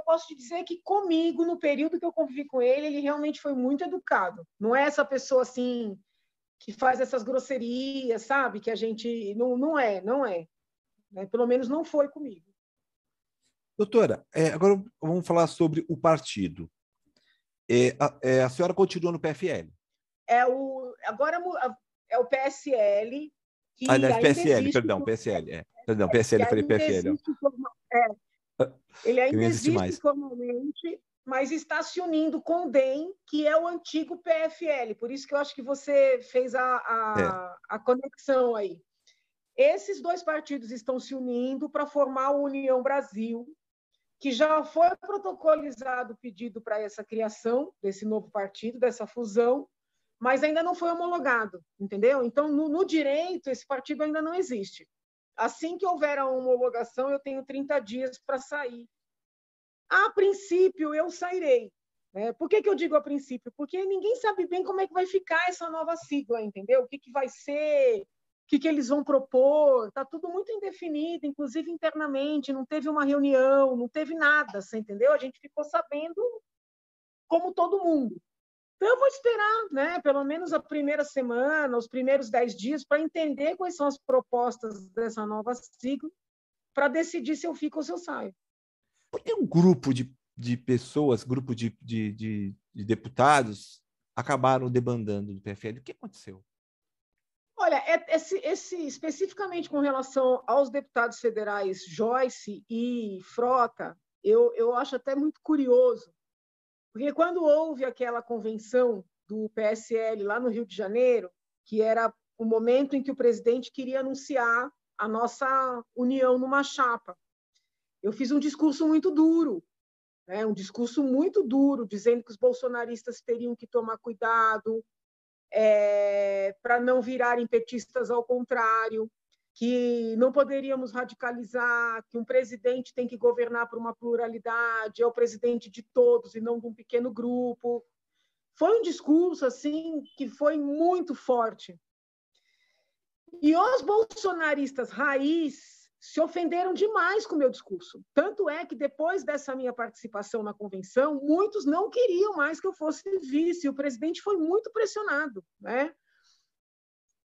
posso te dizer que comigo, no período que eu convivi com ele realmente foi muito educado. Não é essa pessoa assim que faz essas grosserias, sabe? Que a gente não é, né? Pelo menos não foi comigo. Doutora, agora vamos falar sobre o partido. A senhora continua no PFL? Agora é o PSL, que Aliás, ainda PSL, existe. perdão, PSL. Perdão, PSL, eu falei PFL. Ele Que ainda nem existe existe mais. formalmente, mas está se unindo com o DEM, que é o antigo PFL. Por isso que eu acho que você fez a conexão aí. Esses dois partidos estão se unindo para formar a União Brasil, que já foi protocolizado o pedido para essa criação desse novo partido, dessa fusão, mas ainda não foi homologado, entendeu? Então, no direito, esse partido ainda não existe. Assim que houver a homologação, eu tenho 30 dias para sair. A princípio, eu sairei. Né? Por que eu digo a princípio? Porque ninguém sabe bem como é que vai ficar essa nova sigla, entendeu? O que vai ser, o que eles vão propor, está tudo muito indefinido, inclusive internamente, não teve uma reunião, não teve nada, você entendeu? A gente ficou sabendo como todo mundo. Então, eu vou esperar, né, pelo menos a primeira semana, os primeiros 10 dias, para entender quais são as propostas dessa nova sigla, para decidir se eu fico ou se eu saio. Por que um grupo de pessoas, grupo de deputados, acabaram debandando do PFL? O que aconteceu? Olha, especificamente com relação aos deputados federais Joyce e Frota, eu acho até muito curioso, porque quando houve aquela convenção do PSL lá no Rio de Janeiro, que era o momento em que o presidente queria anunciar a nossa união numa chapa, eu fiz um discurso muito duro, né? Um discurso muito duro, dizendo que os bolsonaristas teriam que tomar cuidado, para não virarem petistas ao contrário, que não poderíamos radicalizar, que um presidente tem que governar por uma pluralidade, é o presidente de todos e não de um pequeno grupo. Foi um discurso assim que foi muito forte. E os bolsonaristas raiz se ofenderam demais com o meu discurso. Tanto é que, depois dessa minha participação na convenção, muitos não queriam mais que eu fosse vice. O presidente foi muito pressionado. Né?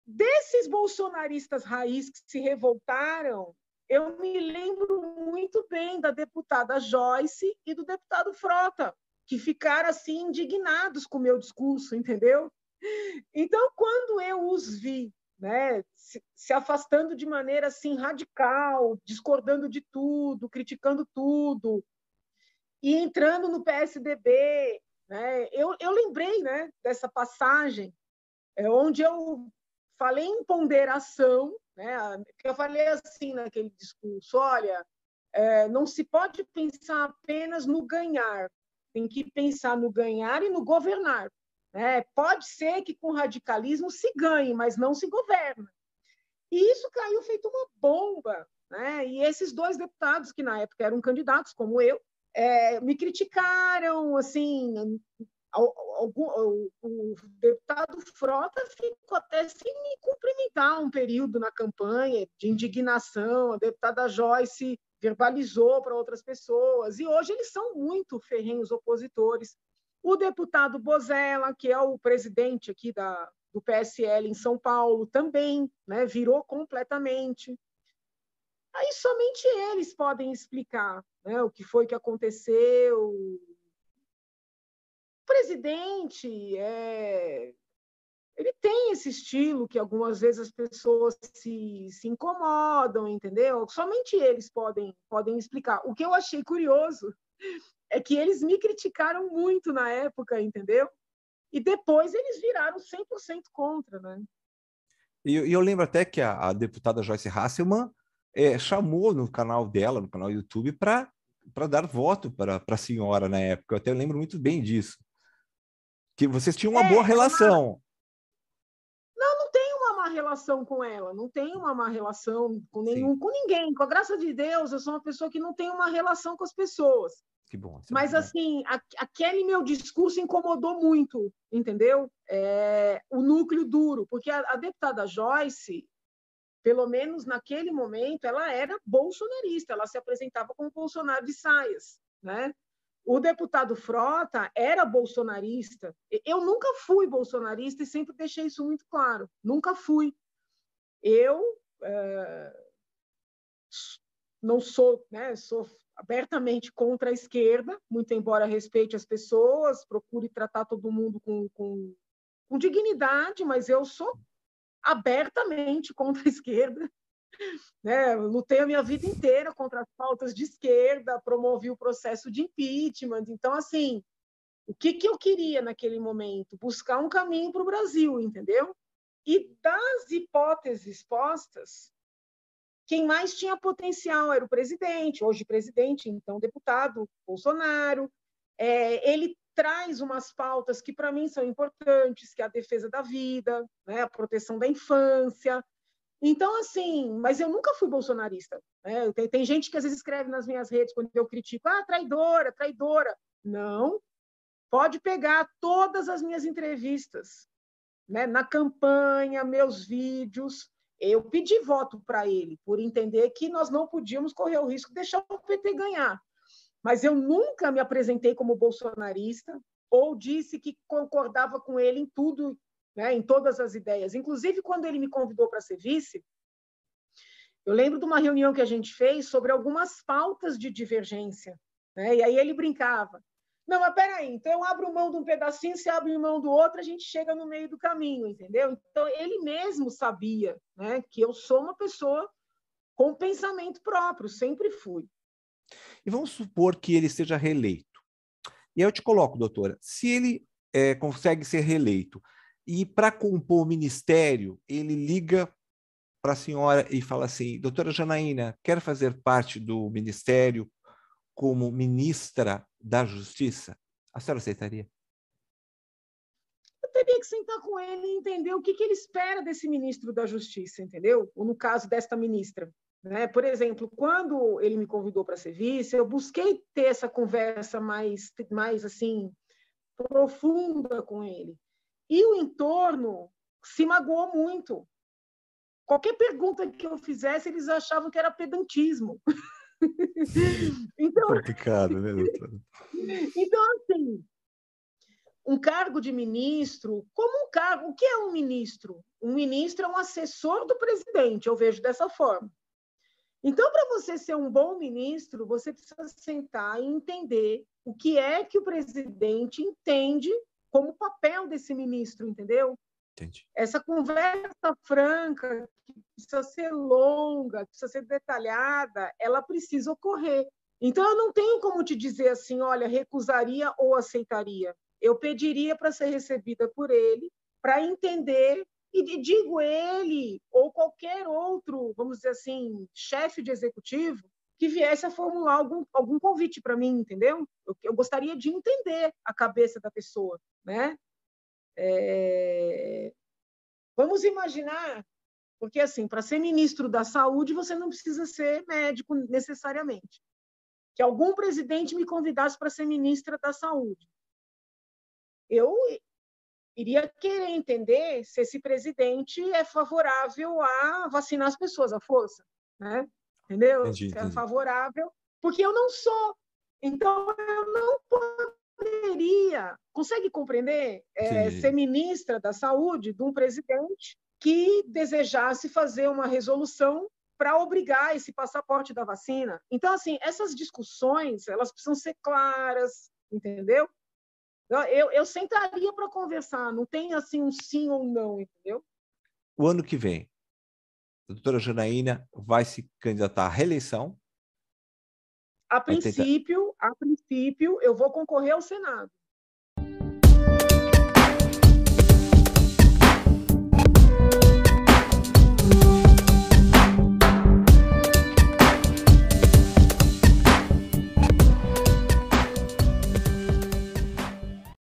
Desses bolsonaristas raiz que se revoltaram, eu me lembro muito bem da deputada Joyce e do deputado Frota, que ficaram assim indignados com o meu discurso, entendeu? Então, quando eu os vi, né, se afastando de maneira assim radical, discordando de tudo, criticando tudo, e entrando no PSDB, né, eu lembrei, né, dessa passagem onde eu falei em ponderação, né, eu falei assim naquele discurso: olha, não se pode pensar apenas no ganhar, tem que pensar no ganhar e no governar. Pode ser que com radicalismo se ganhe, mas não se governa. E isso caiu feito uma bomba. Né? E esses dois deputados, que na época eram candidatos, como eu, me criticaram, assim, o deputado Frota ficou até sem me cumprimentar um período na campanha de indignação, a deputada Joyce verbalizou para outras pessoas, e hoje eles são muito ferrenhos opositores. O deputado Bozella, que é o presidente aqui do PSL em São Paulo, também, né, virou completamente. Aí somente eles podem explicar, né, o que foi que aconteceu. O presidente ele tem esse estilo que algumas vezes as pessoas se incomodam, entendeu? Somente eles podem explicar. O que eu achei curioso é que eles me criticaram muito na época, entendeu? E depois eles viraram 100% contra, né? E eu lembro até que a deputada Joyce Hasselmann chamou no canal dela, no canal YouTube, para dar voto para a senhora na época. Eu até lembro muito bem disso. Que vocês tinham uma boa relação. Não tenho uma má relação com ela, não tenho uma má relação com ninguém. Com a graça de Deus, eu sou uma pessoa que não tem uma relação com as pessoas. Que bom. Mas, assim, aquele meu discurso incomodou muito, entendeu? O núcleo duro, porque a deputada Joyce, pelo menos naquele momento, ela era bolsonarista, ela se apresentava como Bolsonaro de saias, né? O deputado Frota era bolsonarista. Eu nunca fui bolsonarista e sempre deixei isso muito claro. Nunca fui. Eu não sou, né, sou abertamente contra a esquerda, muito embora respeite as pessoas, procure tratar todo mundo com dignidade, mas eu sou abertamente contra a esquerda. Né? Lutei a minha vida inteira contra as pautas de esquerda, promovi o processo de impeachment. Então, assim, o que eu queria naquele momento? Buscar um caminho para o Brasil, entendeu? E das hipóteses postas, quem mais tinha potencial era o presidente, hoje presidente, então deputado, Bolsonaro. Ele traz umas pautas que, para mim, são importantes, que é a defesa da vida, né? A proteção da infância. Então, assim, mas eu nunca fui bolsonarista. Né? Tem gente que às vezes escreve nas minhas redes, quando eu critico, traidora, traidora. Não, pode pegar todas as minhas entrevistas, né? Na campanha, meus vídeos. Eu pedi voto para ele, por entender que nós não podíamos correr o risco de deixar o PT ganhar. Mas eu nunca me apresentei como bolsonarista ou disse que concordava com ele em tudo, né, em todas as ideias. Inclusive, quando ele me convidou para ser vice, eu lembro de uma reunião que a gente fez sobre algumas pautas de divergência. Né? E aí ele brincava. Não, mas peraí, então eu abro mão de um pedacinho, você abre mão do outro, a gente chega no meio do caminho, entendeu? Então, ele mesmo sabia, né, que eu sou uma pessoa com pensamento próprio, sempre fui. E vamos supor que ele seja reeleito. E aí eu te coloco, doutora, se ele consegue ser reeleito e para compor o ministério, ele liga para a senhora e fala assim, doutora Janaína, quer fazer parte do ministério como ministra da Justiça? A senhora aceitaria? Eu teria que sentar com ele e entender o que ele espera desse ministro da Justiça, entendeu? Ou no caso desta ministra. Né? Por exemplo, quando ele me convidou para ser vice, eu busquei ter essa conversa mais assim, profunda com ele. E o entorno se magoou muito. Qualquer pergunta que eu fizesse, eles achavam que era pedantismo. Então, complicado, né, doutora? Então, assim, um cargo de ministro, como um cargo, o que é um ministro? Um ministro é um assessor do presidente, eu vejo dessa forma. Então, para você ser um bom ministro, você precisa sentar e entender o que é que o presidente entende como papel desse ministro, entendeu? Entendi. Essa conversa franca, que precisa ser longa, precisa ser detalhada, ela precisa ocorrer. Então, eu não tenho como te dizer assim, olha, recusaria ou aceitaria. Eu pediria para ser recebida por ele, para entender, e digo ele, ou qualquer outro, vamos dizer assim, chefe de executivo, que viesse a formular algum convite para mim, entendeu? Eu gostaria de entender a cabeça da pessoa, né? Vamos imaginar, porque assim, para ser ministro da Saúde, você não precisa ser médico necessariamente. Que algum presidente me convidasse para ser ministra da Saúde. Eu iria querer entender se esse presidente é favorável a vacinar as pessoas à força, né? Entendeu? Entendi. Se é favorável, porque eu não sou. Então, eu não poderia, consegue compreender, ser ministra da Saúde de um presidente que desejasse fazer uma resolução para obrigar esse passaporte da vacina. Então, assim, essas discussões, elas precisam ser claras, entendeu? Eu sentaria para conversar, não tem assim um sim ou não, entendeu? O ano que vem, a doutora Janaína vai se candidatar à reeleição? A princípio, eu vou concorrer ao Senado.